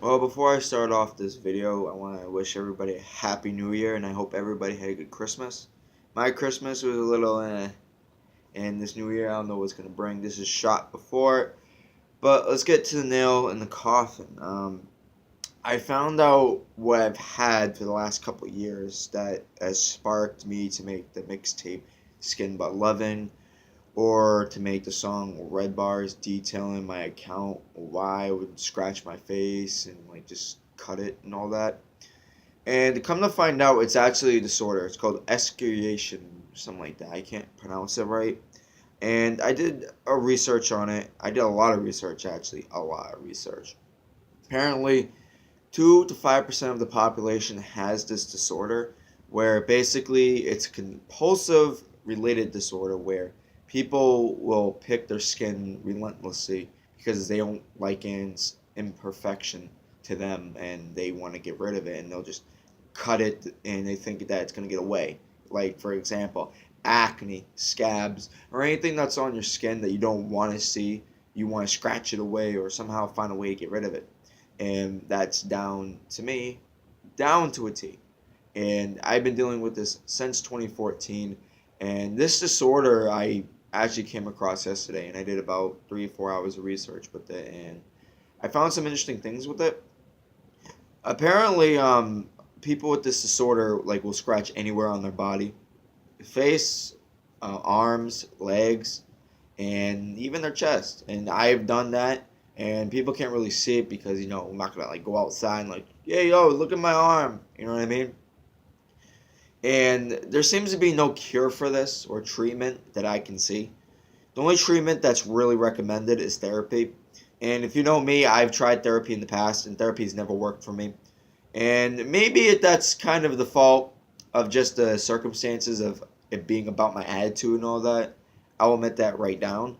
Well, before I start off this video, I want to wish everybody a happy new year, and I hope everybody had a good Christmas. My Christmas was a little and this new year I don't know what's going to bring. This is shot before it, but let's get to the nail in the coffin. I found out what I've had for the last couple of years that has sparked me to make the mixtape Skin But Lovin', or to make the song Red Bars detailing my account, why I would scratch my face and like just cut it and all that. And to come to find out, it's actually a disorder. It's called escuriation, something like that. I can't pronounce it right. And I did a research on it. I did a lot of research, actually, a lot of research. Apparently, 2 to 5% of the population has this disorder, where basically it's a compulsive related disorder where people will pick their skin relentlessly because they don't like its imperfection to them and they want to get rid of it, and they'll just cut it and they think that it's going to get away. Like, for example, acne, scabs, or anything that's on your skin that you don't want to see. You want to scratch it away or somehow find a way to get rid of it. And that's down to me, down to a T. And I've been dealing with this since 2014. And this disorder I actually came across yesterday, and I did about 3 or 4 hours of research with it, and I found some interesting things with it. Apparently, people with this disorder like will scratch anywhere on their body, face, arms, legs, and even their chest. And I've done that, and people can't really see it because I'm not gonna like go outside and like, yeah, yo, look at my arm. You know what I mean? And there seems to be no cure for this or treatment that I can see. The only treatment that's really recommended is therapy. And if you know me, I've tried therapy in the past, and therapy's never worked for me. And maybe that's kind of the fault of just the circumstances of it being about my attitude and all that. I'll admit that right down.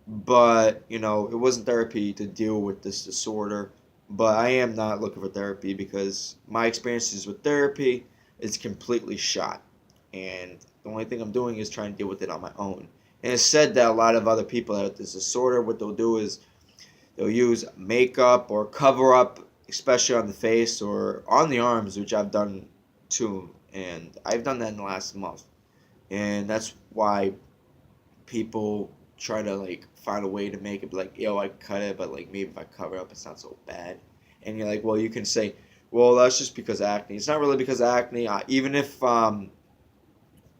But, it wasn't therapy to deal with this disorder. But I am not looking for therapy because my experiences with therapy is completely shot. And the only thing I'm doing is trying to deal with it on my own. And it's said that a lot of other people that have this disorder, what they'll do is they'll use makeup or cover up, especially on the face or on the arms, which I've done too. And I've done that in the last month. And that's why people try to like find a way to make it like, yo, I cut it, but like maybe if I cover it up, it's not so bad. And you're like, well, you can say, well, that's just because of acne. It's not really because of acne. Even if you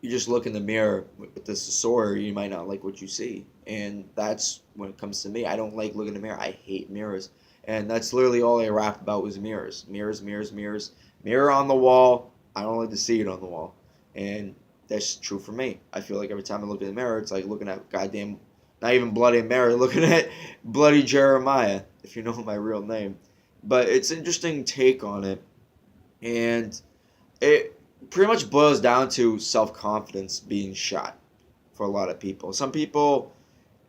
just look in the mirror with this disorder, you might not like what you see. And that's when it comes to me. I don't like looking in the mirror. I hate mirrors. And that's literally all I rap about was mirrors. Mirrors, mirrors, mirrors. Mirror on the wall. I don't like to see it on the wall. And that's true for me. I feel like every time I look in the mirror, it's like looking at goddamn, not even Bloody Mary, looking at Bloody Jeremiah, if you know my real name. But it's an interesting take on it. And it pretty much boils down to self-confidence being shot for a lot of people. Some people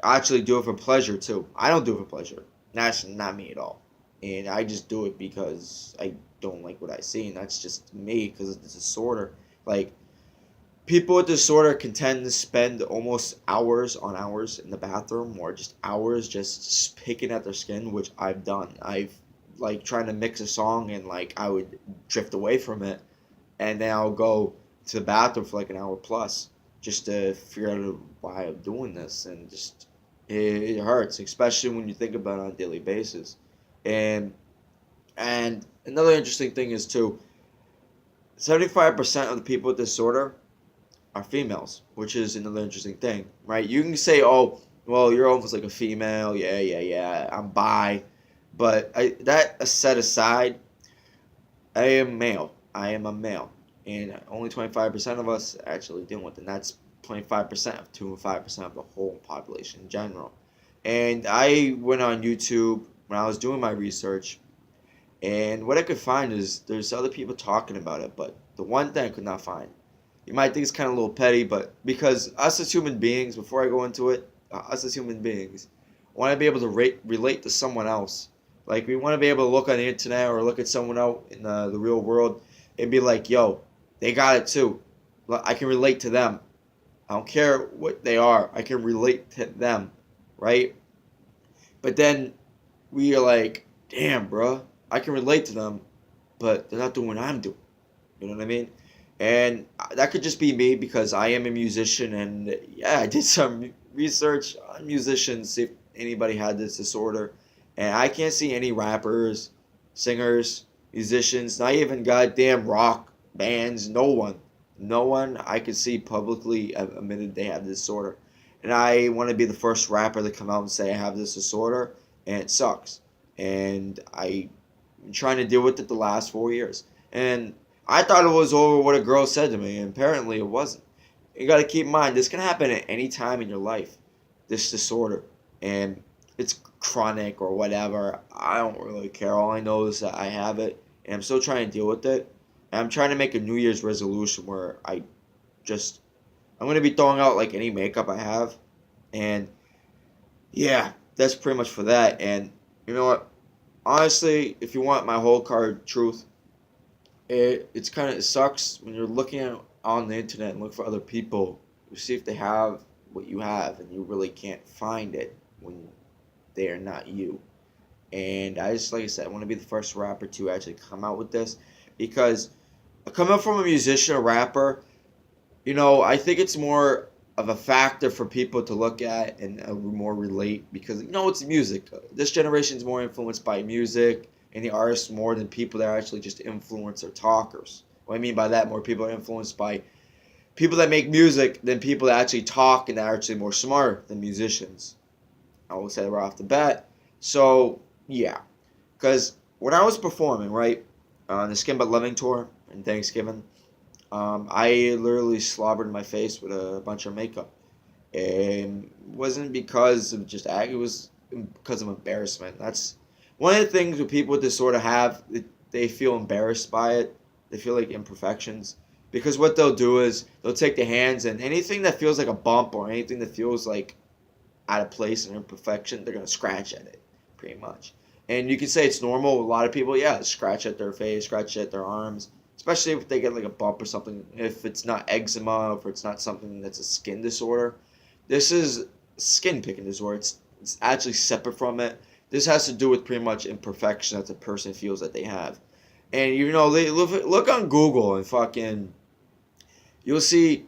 actually do it for pleasure too. I don't do it for pleasure. That's not me at all. And I just do it because I don't like what I see, and that's just me because of this disorder. Like, people with disorder can tend to spend almost hours on hours in the bathroom, or just hours just picking at their skin, which I've done. I've like trying to mix a song, and like I would drift away from it, and then I'll go to the bathroom for like an hour plus just to figure out why I'm doing this, and just it hurts, especially when you think about it on a daily basis. And another interesting thing is too, 75% of the people with disorder are females, which is another interesting thing, right? You can say, oh, well, you're almost like a female, yeah, I'm bi, but that set aside, I am male. I am a male, and only 25% of us actually deal with it. And that's 25% of 2 and 5% of the whole population in general. And I went on YouTube when I was doing my research, and what I could find is there's other people talking about it, but the one thing I could not find. You might think it's kind of a little petty, but because us as human beings, before I go into it, us as human beings, want to be able to relate to someone else. Like, we want to be able to look on the internet or look at someone out in the real world and be like, yo, they got it too. I can relate to them. I don't care what they are. I can relate to them, right? But then we are like, damn, bro. I can relate to them, but they're not doing what I'm doing. You know what I mean? And that could just be me because I am a musician, and yeah, I did some research on musicians, see if anybody had this disorder, and I can't see any rappers, singers, musicians, not even goddamn rock bands, no one I could see publicly admitted they have this disorder, and I want to be the first rapper to come out and say I have this disorder, and it sucks, and I'm trying to deal with it the last 4 years, and I thought it was over what a girl said to me, and apparently it wasn't. You got to keep in mind, this can happen at any time in your life, this disorder. And it's chronic or whatever. I don't really care. All I know is that I have it, and I'm still trying to deal with it. And I'm trying to make a New Year's resolution where just, I'm going to be throwing out like any makeup I have. And yeah, that's pretty much for that. And you know what? Honestly, if you want my whole card truth, it sucks when you're looking at on the internet and look for other people to see if they have what you have, and you really can't find it when they are not you. And I just, like I said, I want to be the first rapper to actually come out with this, because coming from a musician, a rapper, I think it's more of a factor for people to look at and more relate, because it's music. This generation is more influenced by music and the artists more than people that are actually just influencer talkers. What I mean by that, more people are influenced by people that make music than people that actually talk and are actually more smart than musicians. I will say right off the bat. So yeah, because when I was performing right on the Skin But Loving tour and Thanksgiving, I literally slobbered my face with a bunch of makeup, and it wasn't because of just act. It was because of embarrassment. That's one of the things that people with this sort of have. They feel embarrassed by it. They feel like imperfections, because what they'll do is they'll take their hands, and anything that feels like a bump or anything that feels like out of place and imperfection, they're gonna scratch at it, pretty much. And you can say it's normal. A lot of people, yeah, scratch at their face, scratch at their arms, especially if they get like a bump or something. If it's not eczema, if it's not something that's a skin disorder, this is skin picking disorder. It's actually separate from it. This has to do with pretty much imperfection that the person feels that they have. And look on Google and fucking, you'll see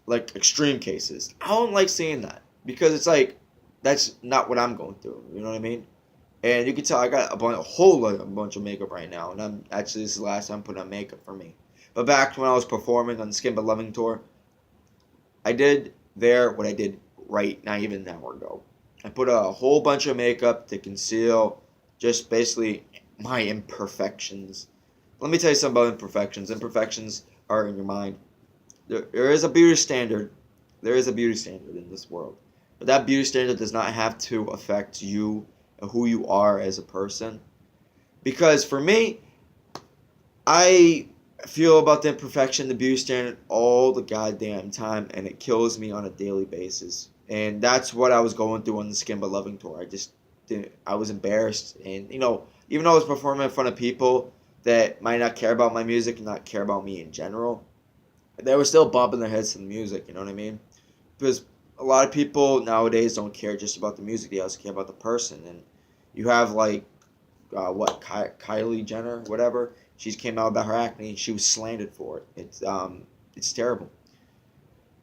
like extreme cases. I don't like seeing that, because it's like that's not what I'm going through. You know what I mean? And you can tell I got a bunch of makeup right now, and this is the last time putting on makeup for me. But back when I was performing on the Skin But Loving tour, I did there what I did right not even an hour ago. I put a whole bunch of makeup to conceal just basically my imperfections. Let me tell you something about imperfections. Imperfections are in your mind. There is a beauty standard. There is a beauty standard in this world. But that beauty standard does not have to affect you and who you are as a person. Because for me, I feel about the imperfection, the beauty standard all the goddamn time, and it kills me on a daily basis. And that's what I was going through on the Skin But Loving tour. I was embarrassed. And, even though I was performing in front of people that might not care about my music and not care about me in general, they were still bumping their heads to the music, you know what I mean? Because a lot of people nowadays don't care just about the music, they also care about the person. And you have like, Kylie Jenner, whatever, she came out about her acne and she was slandered for it. It's terrible.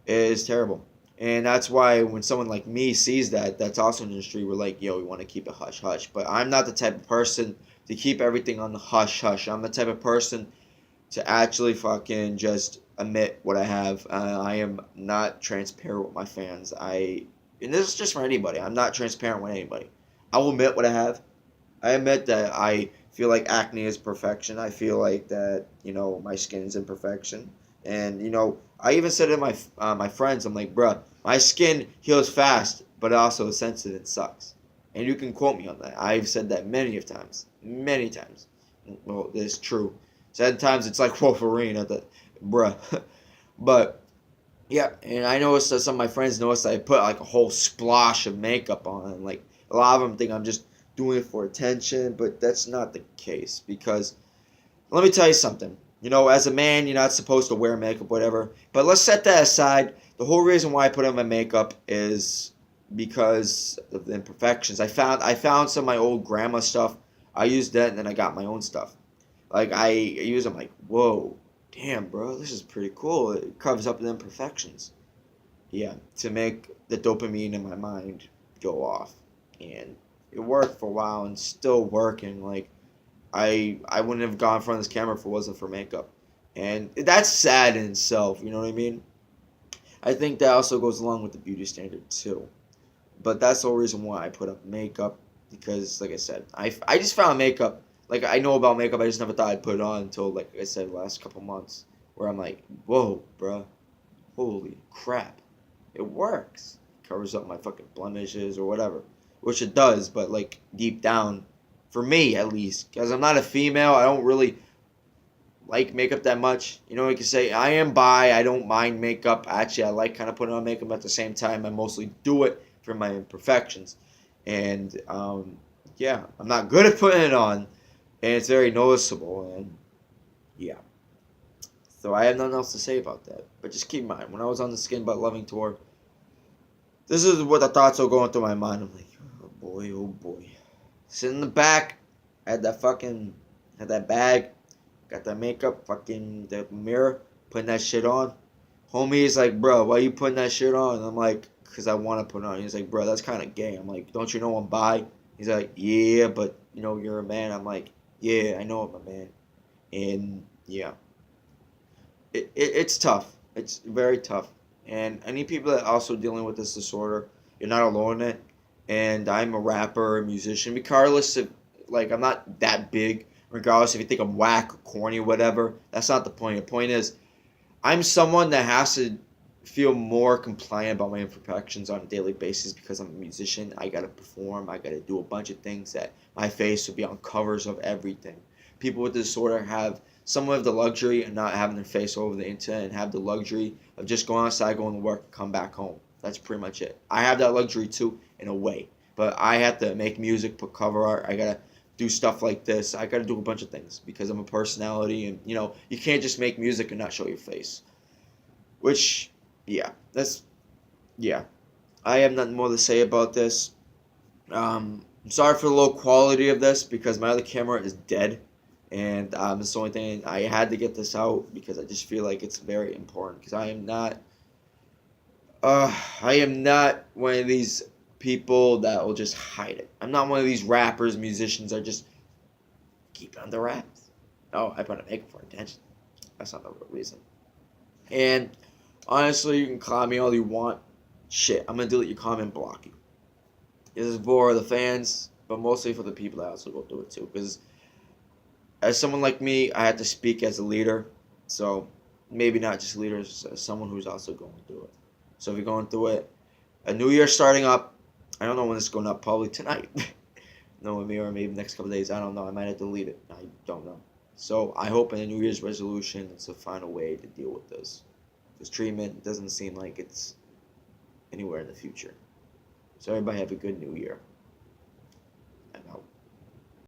It is terrible. And that's why when someone like me sees that's also in the industry, we're like, yo, we want to keep it hush hush. But I'm not the type of person to keep everything on the hush hush. I'm the type of person to actually fucking just admit what I have. I am not transparent with my fans. And this is just for anybody. I'm not transparent with anybody. I will admit what I have. I admit that I feel like acne is perfection. I feel like that, my skin's imperfection. And, I even said to my friends, I'm like, bruh, my skin heals fast, but it also is sensitive and sucks. And you can quote me on that. I've said that many of times. Many times. Well, it's true. Sometimes it's like Wolverine at the, bruh. But, yeah, and I noticed that some of my friends noticed that I put like a whole splosh of makeup on. And like, a lot of them think I'm just doing it for attention, but that's not the case. Because, let me tell you something. As a man, you're not supposed to wear makeup, whatever. But let's set that aside. The whole reason why I put on my makeup is because of the imperfections. I found some of my old grandma stuff I used that, and then I got my own stuff. Like I use, I'm like, whoa, damn, bro, this is pretty cool. It covers up the imperfections. Yeah, to make the dopamine in my mind go off, and it worked for a while, and still working. Like I wouldn't have gone in front of this camera if it wasn't for makeup, and that's sad in itself. You know what I mean? I think that also goes along with the beauty standard too. But that's the whole reason why I put up makeup, because, like I said, I just found makeup. Like, I know about makeup, I just never thought I'd put it on until, like I said, the last couple months, where I'm like, whoa, bruh, holy crap, it works. It covers up my fucking blemishes or whatever, which it does, but, like, deep down, for me at least, because I'm not a female, I don't really like makeup that much. You know, like you say, I am bi. I don't mind makeup. Actually, I like kind of putting on makeup at the same time. I mostly do it for my imperfections, and yeah, I'm not good at putting it on, and it's very noticeable. And yeah, so I have nothing else to say about that. But just keep in mind, when I was on the Skin But Loving tour, this is what the thoughts are going through my mind. I'm like, oh boy, oh boy. Sitting in the back, had that bag. Got that makeup, fucking the mirror, putting that shit on. Homie is like, bro, why you putting that shit on? And I'm like, because I want to put it on. He's like, bro, that's kind of gay. I'm like, don't you know I'm bi? He's like, yeah, but, you know, you're a man. I'm like, yeah, I know I'm a man. And, yeah. It's tough. It's very tough. And any people that are also dealing with this disorder, you're not alone in it. And I'm a rapper, a musician, regardless of, like, I'm not that big. Regardless if you think I'm whack or corny or whatever, that's not the point. The point is, I'm someone that has to feel more compliant about my imperfections on a daily basis because I'm a musician. I gotta perform. I gotta do a bunch of things that my face will be on covers of everything. People with this disorder have somewhat of the luxury of not having their face all over the internet and have the luxury of just going outside, going to work, come back home. That's pretty much it. I have that luxury too, in a way. But I have to make music, put cover art. I gotta do stuff like this. I gotta do a bunch of things because I'm a personality, and you know you can't just make music and not show your face. Which, yeah, that's yeah. I have nothing more to say about this. I'm sorry for the low quality of this because my other camera is dead, and it's the only thing I had to get this out because I just feel like it's very important because I am not one of these people that will just hide it. I'm not one of these rappers, musicians that just keep it under wraps. No, I put a makeup for attention. That's not the real reason. And honestly, you can call me all you want. Shit, I'm gonna delete your comment and block you. This is for the fans, but mostly for the people that also go through it too. Because as someone like me, I had to speak as a leader. So maybe not just leaders, as someone who's also going through it. So if you're going through it, a new year starting up. I don't know when it's going up. Probably tonight. No, with me or maybe next couple of days. I don't know. I might have to delete it. I don't know. So I hope in a New Year's resolution it's to find a way to deal with this. This treatment doesn't seem like it's anywhere in the future. So everybody have a good New Year.